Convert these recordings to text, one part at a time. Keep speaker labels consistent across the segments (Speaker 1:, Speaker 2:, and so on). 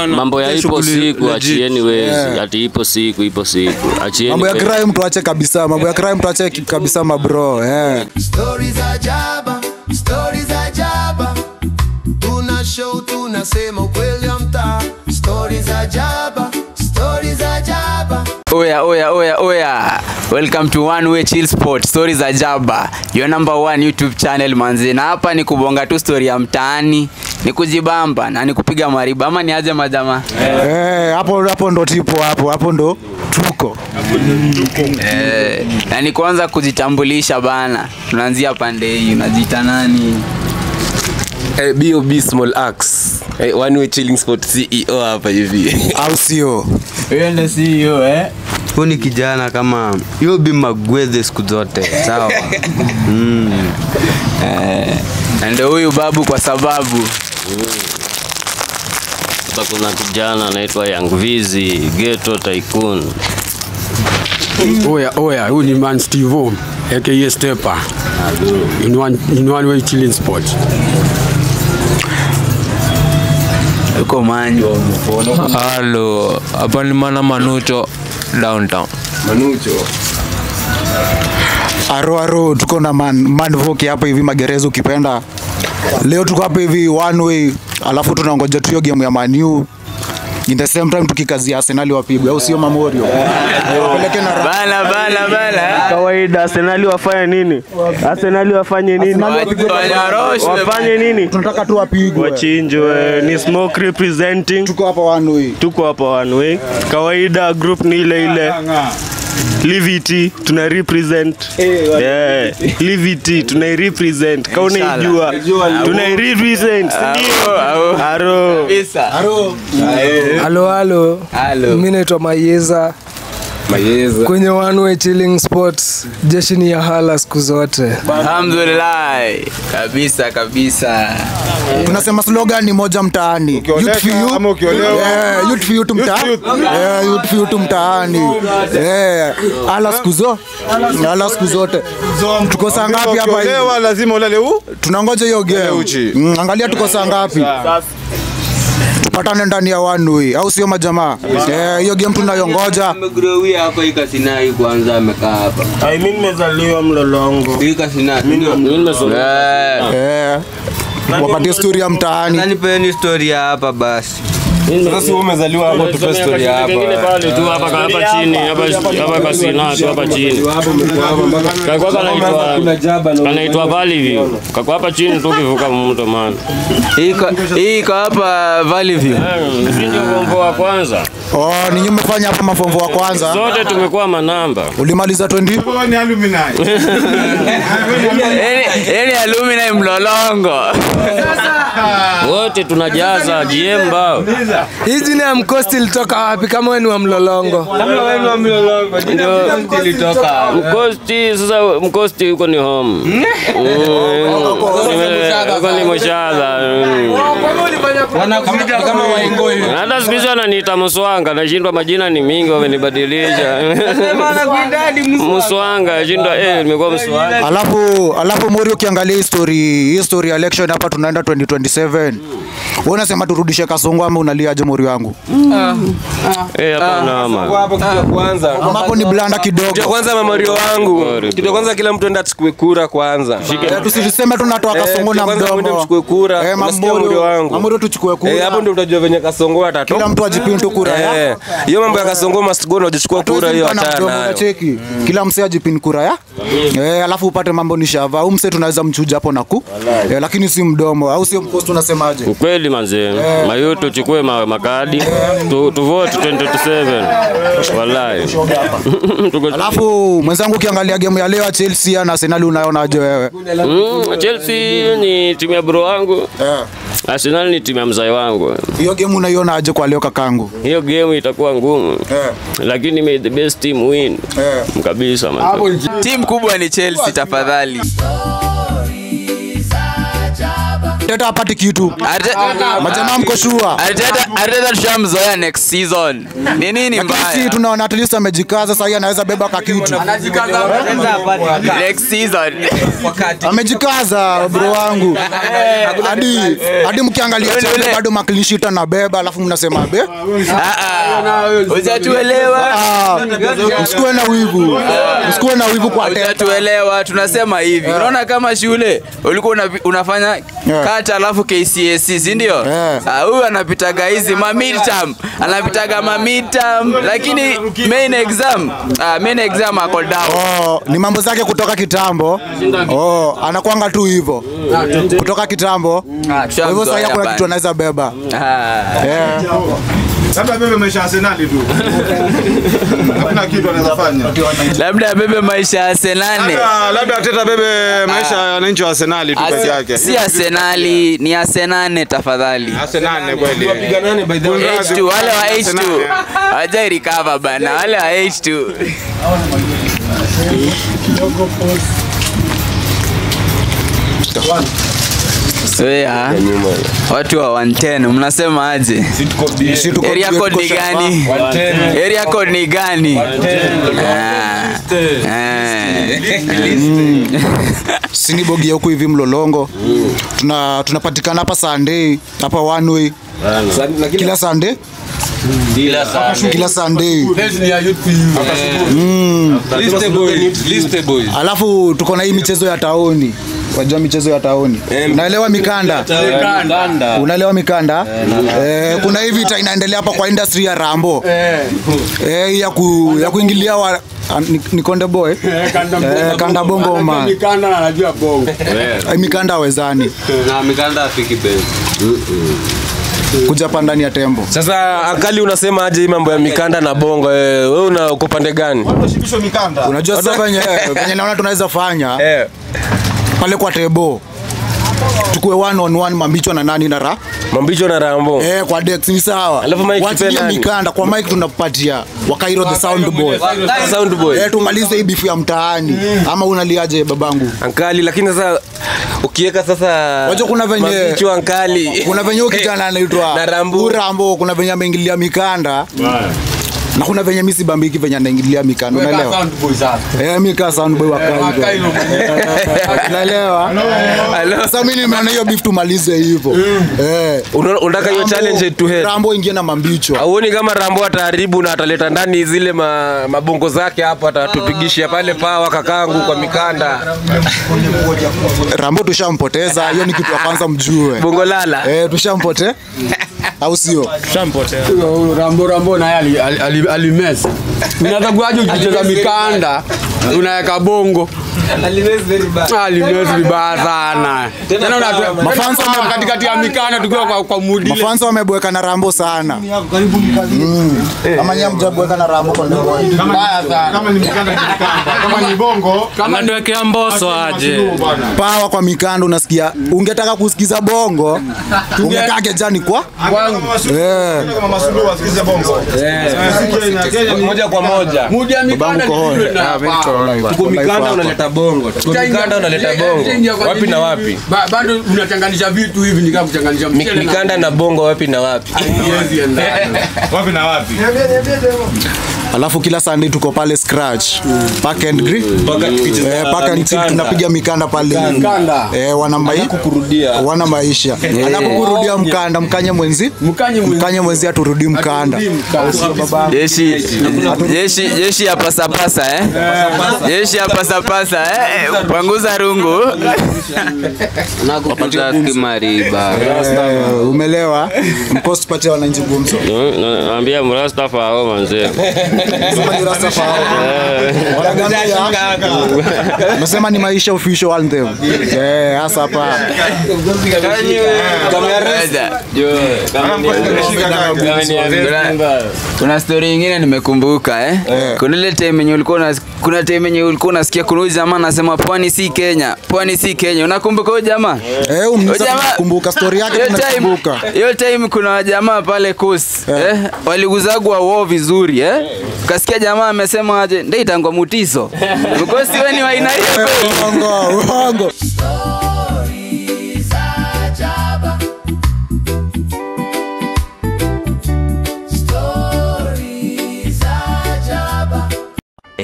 Speaker 1: Mambo ya ipo siku achieni wezi. Ati ipo siku achieni.
Speaker 2: Mambo ya crime tuache kabisa. Mambo ya crime tuache kabisa mabro.
Speaker 3: Stories za jaba. Tuna show tunasema ukweli wa mtaa. Stories za jaba.
Speaker 4: Oya. Welcome to One Way Chill Sport, Stories za Jaba. Your number one YouTube channel manzi. Na hapa ni kubonga tu story ya mtaani, ni kujibamba na ni kupiga mariba ama ni aje majama.
Speaker 2: Hapo ndo tipo hapo ndo tuko.
Speaker 4: Na ni kwanza kujitambulisha bana. Tunaanzia pande hii, unajiita nani?
Speaker 5: B.O.B. Small Axe. One Way Chilling Sport CEO hapa hivi.
Speaker 2: Au sio?
Speaker 4: Wewe ndio CEO
Speaker 6: Huyu ni kijana kama B.O.B. Magweze siku zote. Sawa.
Speaker 4: Ndio huyu babu kwa sababu
Speaker 1: hapa kuna kijana anaitwa Young Vizi, Ghetto Tycoon.
Speaker 7: Oya, huyu ni Man Steve aka Stepper. In one way chilling spot.
Speaker 4: uko manyo.
Speaker 5: Hello, hapa ni Manucho downtown.
Speaker 6: Manucho.
Speaker 2: Aro tuko na man voki hapa hivi magerezo ukipenda. Leo tuko hapa hivi One Way, alafu tunangoja tu hiyo game ya Man U. In the same time tukikazia Arsenal wapigwe au sio Mamorio? Peleke na
Speaker 4: Bala.
Speaker 8: Kawaida Arsenal wafanye nini? Wafanye nini?
Speaker 2: Tunataka tu wapigwe.
Speaker 8: Wachinjwe. Ni Smoke representing.
Speaker 2: Tuko hapa One Way.
Speaker 8: Kawaida group ni ile. Livity tuna represent. Livity tuna represent. Kaone ijua. Tuna represent. Aro.
Speaker 9: Halo. Mimi naitwa Mayeza. Kwenye One Way Chilling Sports, jeshi ni ya hala siku zote.
Speaker 4: Alhamdulillah. Kabisa.
Speaker 2: Tunasema slogan ni moja mtaani. Youth for you. Youth for you mtaani. Youth for you mtaani. Hala siku zote. Tuko saa ngapi hapa hivi?
Speaker 10: Leo lazima ulale huu.
Speaker 2: Tunangoja hiyo game. Angalia tuko saa ngapi? Patana ndani ya One Way au sio majamaa? Hiyo game tunayongoja.
Speaker 4: Amegrowia hapa ikasinai kwanza amekaa hapa.
Speaker 8: Mimi nimezaliwa Mlolongo.
Speaker 4: Ikasinai. Mimi nimesoma.
Speaker 2: Wapatie story ya mtaani.
Speaker 6: Nipeni story hapa basi.
Speaker 10: Sasa si umezaliwa hapo tupe story hapa.
Speaker 1: Kingine pale tu hapa chini, hapa kasina tu hapa chini. Anaitwa Valley View. Kako hapa chini tu kivuka mto man.
Speaker 4: Hii hapa Valley View.
Speaker 1: Ndio mfombo wa kwanza.
Speaker 2: Ni nyinyi mmefanya hapa mafombo wa kwanza.
Speaker 1: Zote tumekuwa manamba.
Speaker 2: Ulimaliza 20?
Speaker 10: Ni alumni.
Speaker 4: Alumni Mlolongo.
Speaker 1: Wote tunajaza GM bao.
Speaker 9: Hii jina ya Mkosti ilitoka wapi kama wewe ni wa Mlolongo?
Speaker 1: Ndio ilitoka. Mkosti yuko ni home. Yuko ni Mshala.
Speaker 4: Wanakuja kama waingoi.
Speaker 1: Hata siku hizo ananiita Mswanga, nashindwa majina ni mingi wamenibadilisha. Mswanga, shindwa nimekuwa Mswanga.
Speaker 2: Alafu Mori ukiangalia history election hapa tunaenda 2027. Wewe unasema turudishe Kasongo ama unaliaje Mori wangu?
Speaker 1: Hapa naama.
Speaker 10: Hapo kwanza.
Speaker 2: Hapo ni blanda kidogo.
Speaker 5: Kwanza Mamorio wangu. Kitu kwanza kila mtu enda achukue kura kwanza.
Speaker 2: Tusiseme tunatoa Kasongo na mdomo.
Speaker 5: Kwanza mchukue kura. Mamorio wangu.
Speaker 2: Mamorio tuchukue kura.
Speaker 5: Hapo ndio utajua venye Kasongo atatoka.
Speaker 2: Kila mtu ajipinde kura.
Speaker 5: Hiyo mambo ya Kasongo must go na ujachukua kura hiyo hatana.
Speaker 2: Kila msee ajipinde kura ya. Alafu upate mambo ni shava. Au msee tunaweza mchuja hapo na lakini si mdomo au sio Mkosti unasemaje?
Speaker 1: Ukweli manze. Mayo tuchukue makadi. Tu vote 2027. Wallahi.
Speaker 2: Alafu mwenzangu ukiangalia game ya leo Chelsea na Arsenal unaonaje wewe?
Speaker 1: Chelsea ni timu ya bro wangu. Arsenal ni timu ya mzai wangu.
Speaker 2: Hiyo game unaionaje kwa leo kakangu?
Speaker 1: Hiyo game itakuwa ngumu. Lakini may the best team win. Kabisa man.
Speaker 4: Timu kubwa ni Chelsea tafadhali.
Speaker 3: Stories za jaba.
Speaker 2: Arteta hapati kitu. Majamaa mko sure.
Speaker 4: Arteta tushamzoea next season. Ni nini mbaya?
Speaker 2: Sisi tunaona at least amejikaza sasa, anaweza beba ka kitu.
Speaker 4: Anajikaza next season.
Speaker 2: Amejikaza bro wangu. Hadi mkiangalia bado maklishita na beba alafu mnasema be.
Speaker 4: Hujatuelewa.
Speaker 2: Msikuwe na wivu. Msikuwe na wivu kwa Arteta.
Speaker 4: Hujatuelewa. Tunasema hivi. Unaona kama shule ulikuwa unafanya kata alafu KCSE, si ndio? Huyu anapitaga hizi midterm. Anapitaga midterm lakini main exam ako down.
Speaker 2: Ni mambo zake kutoka kitambo. Anakuanga tu hivyo. Kutoka kitambo. Kwa hivyo sasa kuna kitu anaweza beba.
Speaker 10: Labda bebe maisha Arsenal tu. Hakuna kitu anaweza fanya.
Speaker 4: Labda bebe maisha Arsenal.
Speaker 10: Labda Arteta bebe maisha wananchi wa Arsenal tu peke yake.
Speaker 4: Si Arsenal, ni Arsenal tafadhali.
Speaker 10: Arsenal kweli.
Speaker 5: Wapiga nani by the way?
Speaker 4: H2, wale wa H2. Hawajai recover bana, wale wa H2. Wea, watu wa 110 mnasema aje? Area code ni gani? Area code ni gani?
Speaker 2: Sinibogia huku hivi Mlolongo. Tunapatikana hapa Sunday, hapa one way. Kila Sunday. Kila Sunday.
Speaker 5: Liste boys.
Speaker 2: Alafu tuko na hii michezo ya taoni. Wajua michezo ya taoni. Unaelewa mikanda? Unaelewa mikanda? Kuna hivi vita inaendelea hapa kwa industry ya Rambo. Ya kuingilia wa ni Konde Boy. Kanda bongo man.
Speaker 7: Mikanda anajua bongo.
Speaker 2: Mikanda wezani.
Speaker 6: Na mikanda afiki base.
Speaker 2: Kuja pandani ya tembo.
Speaker 5: Sasa akali unasema aje hii mambo ya mikanda na bongo? Wewe uko pande gani?
Speaker 10: Watu mikanda.
Speaker 2: Unajua sasa venye naona tunaweza fanya. Pale kwa tebo. Tukue 1-on-1 Mambicho na nani na
Speaker 5: Mambicho na Rambo.
Speaker 2: Kwa Dex ni sawa.
Speaker 5: Alafu Mike
Speaker 2: Watia mikanda kwa Mike tunapatia Wakairo the sound boy.
Speaker 5: Sound boy.
Speaker 2: Tumalize hii beef ya mtaani. Ama unaliaje babangu?
Speaker 5: Ankali lakini sasa ukiweka sasa
Speaker 2: wacha kuna venye
Speaker 5: Mambicho ankali.
Speaker 2: Kuna venye kijana anaitwa
Speaker 5: na Rambo.
Speaker 2: Kuna venye ameingilia mikanda. Na kuna venye misi bambiki venye anaingilia mikanda, unaelewa? Mika sound boy wa Kairo. Unaelewa? Sasa mimi nimeona hiyo beef tumalize hivyo.
Speaker 5: Unataka hiyo challenge to head.
Speaker 2: Rambo ingie na Mambicho.
Speaker 5: Auoni kama Rambo ataharibu na ataleta ndani zile mabongo zake hapo, atatupigisha pale pawa kakangu kwa mikanda.
Speaker 2: Rambo tushampoteza, hiyo ni kitu ya kwanza mjue.
Speaker 5: Bongo lala.
Speaker 2: Tushampote. Au sio?
Speaker 5: Tushampote.
Speaker 7: Rambo na yali alimesa. Unatakuaje ukicheza mikanda unaweka bongo? Alimesa vibaya sana. Tena unatoa mafansa katikati ya mikanda tukiwa kwa mudi.
Speaker 2: Mafansa wameboeka na Rambo sana. Kama nyinyi mjabweka na Rambo kwa ndio.
Speaker 10: Mbaya sana. Kama ni mikanda kama ni bongo,
Speaker 1: kama ndio wekea Mbosso aje.
Speaker 2: Pawa kwa mikanda unasikia. Ungetaka kusikiza bongo, ungekaa kejani kwa
Speaker 10: kwangu. Kama Masulu wasikize bongo.
Speaker 5: Moja kwa moja.
Speaker 7: Mudi ya mikanda
Speaker 5: tuko mikanda unaleta bongo. Tuko mikanda unaleta bongo. Wapi na wapi?
Speaker 7: Bado unachanganisha vitu hivi nika kuchanganisha
Speaker 5: mikanda na bongo wapi na wapi?
Speaker 10: Wapi na wapi?
Speaker 2: Alafu kila Sunday tuko pale Scratch. Park and Grill. Park and Chill tunapiga mikanda pale. Wana maisha. Anapokurudia mkanda mkanye mwenzi aturudi mkanda.
Speaker 4: Jeshi ya pasa Jeshi ya pasa Panguza rungu.
Speaker 6: Nakupatia kimariba.
Speaker 2: Umelewa? Mkosi patia wananchi gumzo.
Speaker 1: Naambia Mrastafa hao manze.
Speaker 2: Nasema ni maisha official anthem. Hasa hapa.
Speaker 4: Kuna story nyingine nimekumbuka Kuna ile time yenye ulikuwa unasikia kuna jamaa anasema pwani si Kenya. Pwani si Kenya. Unakumbuka huyo jamaa?
Speaker 2: Kumbuka story yake tunakumbuka.
Speaker 4: Hiyo time kuna jamaa pale Coast waliguzagwa wao vizuri Kasikia jamaa amesema aje ndio itangwa Mutiso. Because wewe ni wa aina hiyo.
Speaker 2: Uongo.
Speaker 3: Stories za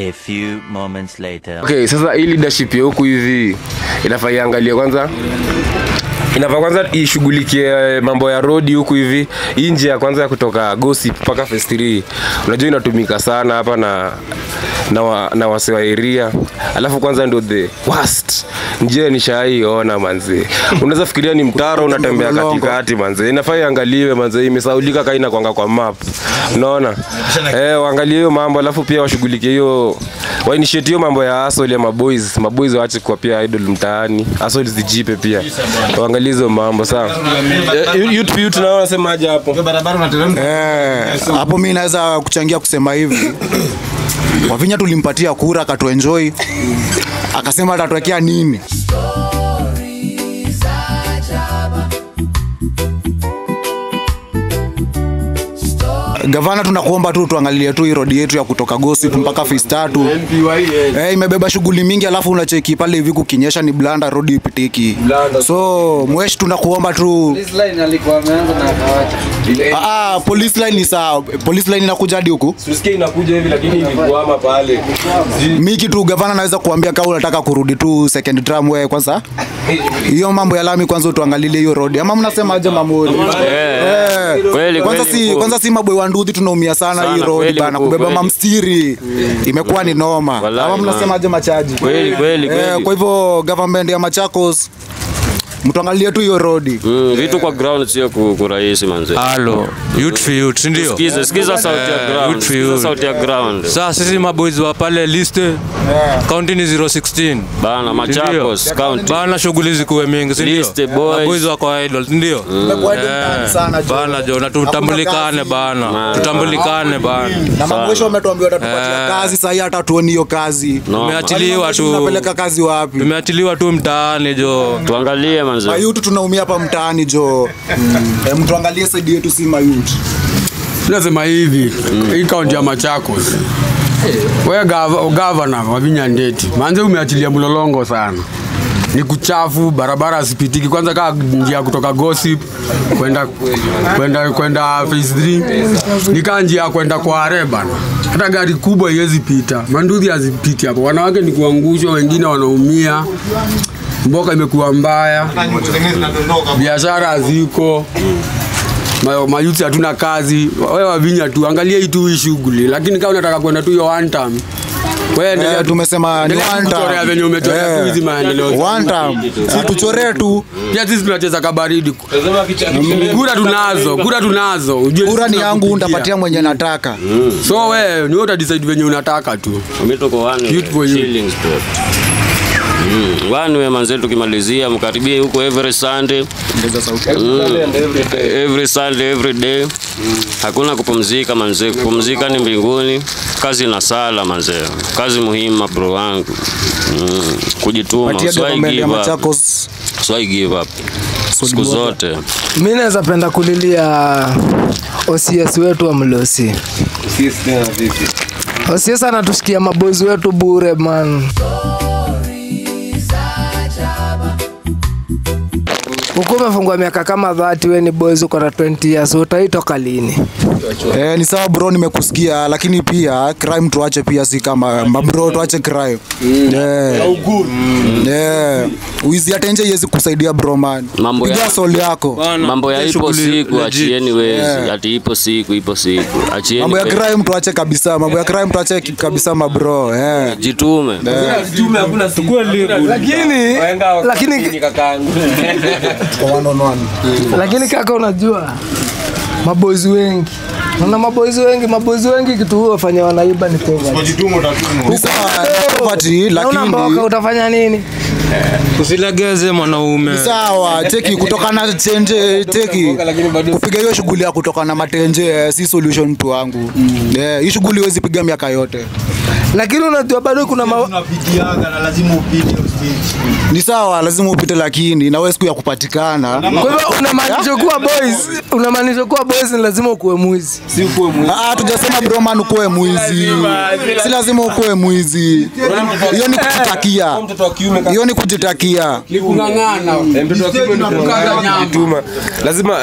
Speaker 11: A few moments later.
Speaker 5: Okay, sasa hii leadership ya huku hivi inafaa iangalie kwanza. Inafaa kwanza ishughulikie mambo ya road huku hivi. Hii njia kwanza ya kutoka Gossip mpaka Phase 3. Unajua inatumika sana hapa na wase wa area. Alafu kwanza ndio the worst. Njia nishaiona manzi. Unaweza fikiria ni mtaro unatembea katikati manzi. Inafaa iangaliwe manzi, imesaulika kaina kwanga kwa map. Unaona? Waangalie hiyo mambo alafu pia washughulikie hiyo. Wa initiate hiyo mambo ya hustle ya maboys. Maboys waache kwa pia idol mtaani. Hustle zijipe pia. Waangalie hizo mambo sawa. Youth naona unasemaje hapo?
Speaker 10: Barabara unateremka.
Speaker 2: Hapo mimi naweza kuchangia kusema hivi. Wavinya tulimpatia kura akatuenjoy. Akasema atatuwekea nini? Gavana tunakuomba tu tuangalie tu road yetu ya kutoka Gossip mpaka Phase 3. Imebeba shughuli mingi alafu unacheki pale hivi kukinyesha ni blanda road ipitiki. So mweshi tunakuomba tu.
Speaker 4: Police line alikuwa ameanza na akawacha.
Speaker 2: Police line ni sawa. Police line inakuja hadi huku.
Speaker 5: Tusikie inakuja hivi lakini ilikuama pale.
Speaker 2: Mimi kitu gavana naweza kuambia kama unataka kurudi tu second term wewe kwanza. Hiyo mambo ya lami kwanza tuangalie hiyo road. Ama mnasema aje mamori? Kwanza si maboy wa Nduthi tunaumia sana hii road bana kubeba mamstiri. Imekuwa ni noma. Ama mnasema aje machaji?
Speaker 1: Kweli.
Speaker 2: Kwa hivyo government ya Machakos mtuangalie tu hiyo road.
Speaker 1: Vitu kwa ground sio kurahisi manze.
Speaker 12: Halo, youth for youth ndio.
Speaker 1: Sikiza sauti ya ground. Sikiza sauti ya ground.
Speaker 12: Sasa sisi maboys wa pale liste county ni 016
Speaker 1: bana Machakos county.
Speaker 12: Bana shughuli zikuwe mingi si ndio?
Speaker 1: Liste boys.
Speaker 12: Maboys wa kwa idol ndio. Bana jo na tutambulikane bana. Tutambulikane bana.
Speaker 2: Na mabwesho wametuambia watatupatia kazi sasa hata tuoni hiyo kazi.
Speaker 12: Tumeachiliwa tu.
Speaker 2: Tunapeleka kazi wapi?
Speaker 12: Tumeachiliwa tu mtaani jo.
Speaker 1: Tuangalie
Speaker 2: mayutu tunaumia hapa mtaani jo. Mtu angalie side yetu si mayutu.
Speaker 7: Lazima hivi hii kaunti ya Machakos. Wewe governor wa Vinya Ndeti. Manze umeachilia mlolongo sana. Ni kuchafu, barabara hasipitiki. Kwanza kaa njia kutoka Gossip kwenda Phase 3. Nika njia kwenda kwa Areba. Hata gari kubwa haiwezi pita. Manduthi hazipiti hapo. Wanawake ni kuangushwa, wengine wanaumia. Mboka imekuwa mbaya. Biashara haziko. Mayuti hatuna kazi. Wewe Wavinya tu angalia hii tu shughuli. Lakini kama unataka kwenda tu hiyo one time. Wewe
Speaker 2: tumesema ni one time.
Speaker 7: Venye umetoa tu hizi maendeleo.
Speaker 2: One time. Si tuchore tu.
Speaker 7: Pia sisi tunacheza kabaridi. Kura tunazo.
Speaker 2: Kura ni yangu nitapatia mwenye nataka.
Speaker 7: So wewe ni uta decide venye unataka tu.
Speaker 1: Mimi tuko one shillings sport. One manze tukimalizia mkaribie huko every Sunday. Every Sunday every day. Hakuna kupumzika manze. Kupumzika ni mbinguni. Kazi na sala manze. Kazi muhimu bro wangu. Kujituma. So I give up. Siku zote.
Speaker 9: Mimi naweza penda kulilia OCS wetu wa Mlosi. OCS anatushikia mabozi wetu bure man. Uko umefungwa miaka kama 30 wewe ni boys uko na 20 years utaitoka lini?
Speaker 2: Ni sawa bro nimekusikia lakini pia crime tuache pia si kama bro tuache crime. Uizi atenje yezi kusaidia bro man. Piga soul yako.
Speaker 1: Mambo ya ipo siku achieni wewe. Ati ipo siku achieni.
Speaker 2: Mambo ya crime tuache kabisa. Mambo ya crime tuache kabisa mabro.
Speaker 1: Jitume.
Speaker 5: Jitume hakuna tukue legal.
Speaker 9: Lakini
Speaker 5: kakaangu.
Speaker 9: Lakini kaka unajua maboys wengi. Kuna maboys wengi kitu huo wafanya wanaiba ni poverty.
Speaker 10: Usipojituma utatumwa.
Speaker 2: Poverty lakini
Speaker 9: utafanya nini?
Speaker 12: Usilegeze mwanaume.
Speaker 2: Sawa, teki kutoka na tenje, teki. Kupiga hiyo shughuli ya kutoka na matenje si solution mtu wangu. Hii shughuli huwezi piga miaka yote.
Speaker 9: Lakini unajua bado kuna
Speaker 10: unapitiaga na lazima upite stage.
Speaker 2: Ni sawa, lazima upite lakini na wewe siku ya kupatikana.
Speaker 9: Kwa hivyo unamaanisha kuwa boys ni lazima ukuwe mwizi.
Speaker 2: Si ukuwe mwizi. Tujasema bro man ukuwe mwizi. Si lazima ukuwe mwizi. Hiyo ni kujitakia. Hiyo ni kujitakia.
Speaker 7: Ni kung'ang'ana.
Speaker 5: Mtoto wa kiume kujituma.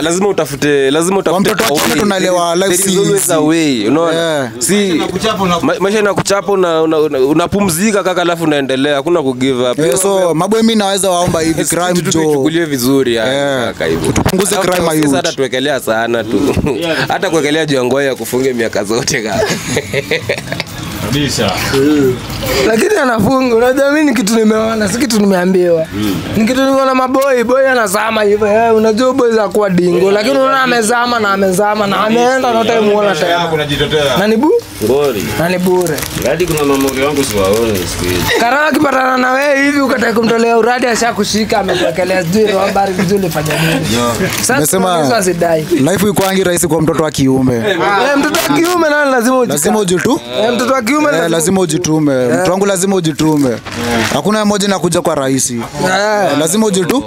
Speaker 5: Lazima utafute
Speaker 2: mtoto wa kiume tunaelewa life
Speaker 5: is a way, unaona? Si maisha inakuchapa unapumzika kaka alafu unaendelea, hakuna ku give up.
Speaker 2: So maboy mimi naweza waomba hivi crime jo.
Speaker 5: Tuchukulie vizuri kaka hivyo.
Speaker 2: Tupunguze crime hiyo.
Speaker 5: Sasa tuwekelea sana tu. Hata kuwekelea jangwa ya kufunga miaka zote kaka.
Speaker 10: Kabisa.
Speaker 9: Lakini anafunga. Unajua mimi ni kitu nimeona, si kitu nimeambiwa. Ni kitu nimeona boy anazama hivyo. Unajua boy za kuwa dingo, lakini unaona amezama na ameenda na utamuona tena. Na ni bure. Na ni bure.
Speaker 1: Hadi kuna mamuri wangu siwaone siku hizi.
Speaker 9: Karama kipatana na wewe hivi ukataka kumtolea uradi ashakushika amekuwekelea sijui habari vizuri fanya nini.
Speaker 2: Sasa life iko angi rahisi kwa mtoto wa kiume.
Speaker 9: Mtoto wa kiume nani lazima ujitu? Mtoto wa kiume
Speaker 2: lazima ujitume. Mtu wangu lazima ujitume. Hakuna mmoja inakuja kwa rahisi. Lazima ujitu.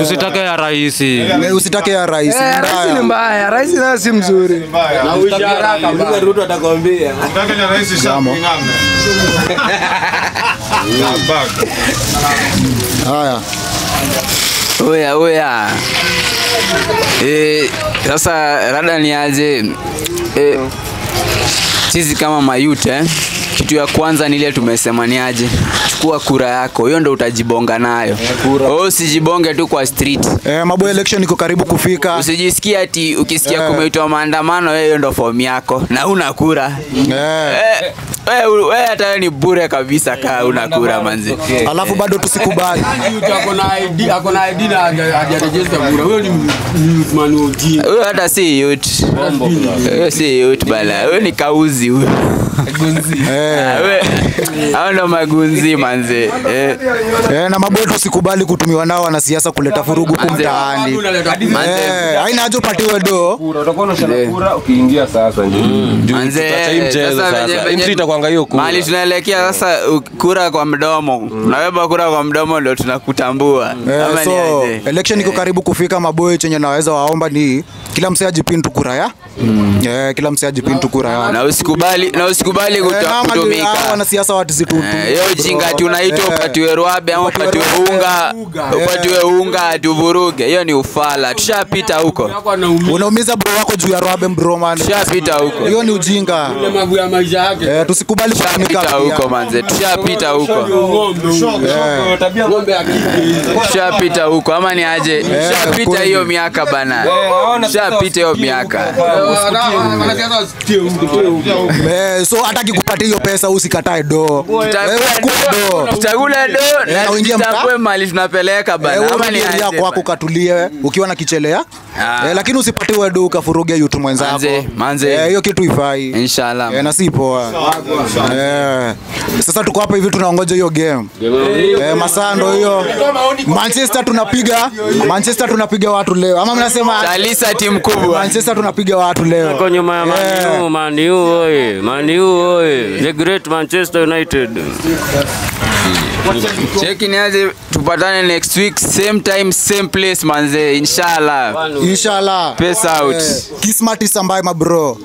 Speaker 12: Usitake ya rahisi.
Speaker 2: Usitake ya rahisi.
Speaker 9: Rahisi ni mbaya. Rahisi na si mzuri.
Speaker 7: Na ushara kabisa
Speaker 5: Ruto atakwambia.
Speaker 10: Utake ya rahisi shamu ng'amna.
Speaker 2: Haya.
Speaker 4: Oya. Sasa rada ni aje? Sisi kama mayute kitu ya kwanza ni ile tumesema ni aje, chukua kura yako, hiyo ndo utajibonga nayo. Usijibonge tu kwa street.
Speaker 2: Maboy election iko karibu kufika.
Speaker 4: Usijisikia ati ukisikia kumeitwa maandamano hiyo ndo form yako na una kura. Wewe hata ni bure kabisa kaa una kura manzi.
Speaker 2: Alafu bado tusikubali.
Speaker 7: Akona ID na hajaregister kura. Huyo ni manuji.
Speaker 4: Huyo hata si youth. Huyo si youth bala. Huyo ni kauzi huyo. Hao ndo magunzi manze.
Speaker 2: Na maboy tusikubali kutumiwa nao wanasiasa kuleta furugu kumtaani. Haina haja upatiwe do.
Speaker 5: Utakuwa unashana kura ukiingia sasa ndio.
Speaker 4: Manze.
Speaker 5: Sasa hiyo kura.
Speaker 4: Mali tunaelekea sasa kura kwa mdomo. Unabeba kura kwa mdomo ndio tunakutambua.
Speaker 2: So election iko karibu kufika maboy, chenye naweza waomba ni kila msee ajipindu kura ya. Kila msee ajipindu kura ya.
Speaker 4: Na usikubali kutumika.
Speaker 2: Wanasiasa watizitu.
Speaker 4: Hiyo jinga tunaitwa upatiwe rwabe au upatiwe unga tuvuruge. Hiyo ni ufala. Tushapita huko.
Speaker 2: Unaumiza bro wako juu ya rwabe bro man.
Speaker 4: Tushapita huko.
Speaker 2: Hiyo ni ujinga.
Speaker 7: Magu ya maisha yake.
Speaker 2: Tusikubali kutumika
Speaker 4: huko manze. Tushapita huko. Tushapita huko ama ni aje? Tushapita hiyo miaka bana. Tushapita hiyo miaka.
Speaker 2: So hata kikupatia hiyo pesa usikatae do.
Speaker 4: Tutagule do na uingie mtakwe mali tunapeleka bana.
Speaker 2: Ama ni aje kwako katulie ukiwa na kichelea. Lakini usipatiwe do ukafuruge yutu mwenzako.
Speaker 4: Manze.
Speaker 2: Hiyo kitu ifai.
Speaker 4: Inshallah.
Speaker 2: Na si poa. Sasa tuko hapa hivi tunaongoja hiyo game. Masando hiyo. Manchester tunapiga watu leo. Ama mnasema
Speaker 4: Chalisa timu kubwa.
Speaker 2: Manchester tunapiga watu leo.
Speaker 1: Kwa nyuma ya Man U, the great Manchester United.
Speaker 4: Cheki ni aje tupatane next week same time same place manze inshallah. Peace out.
Speaker 2: Kismati sambai my bro.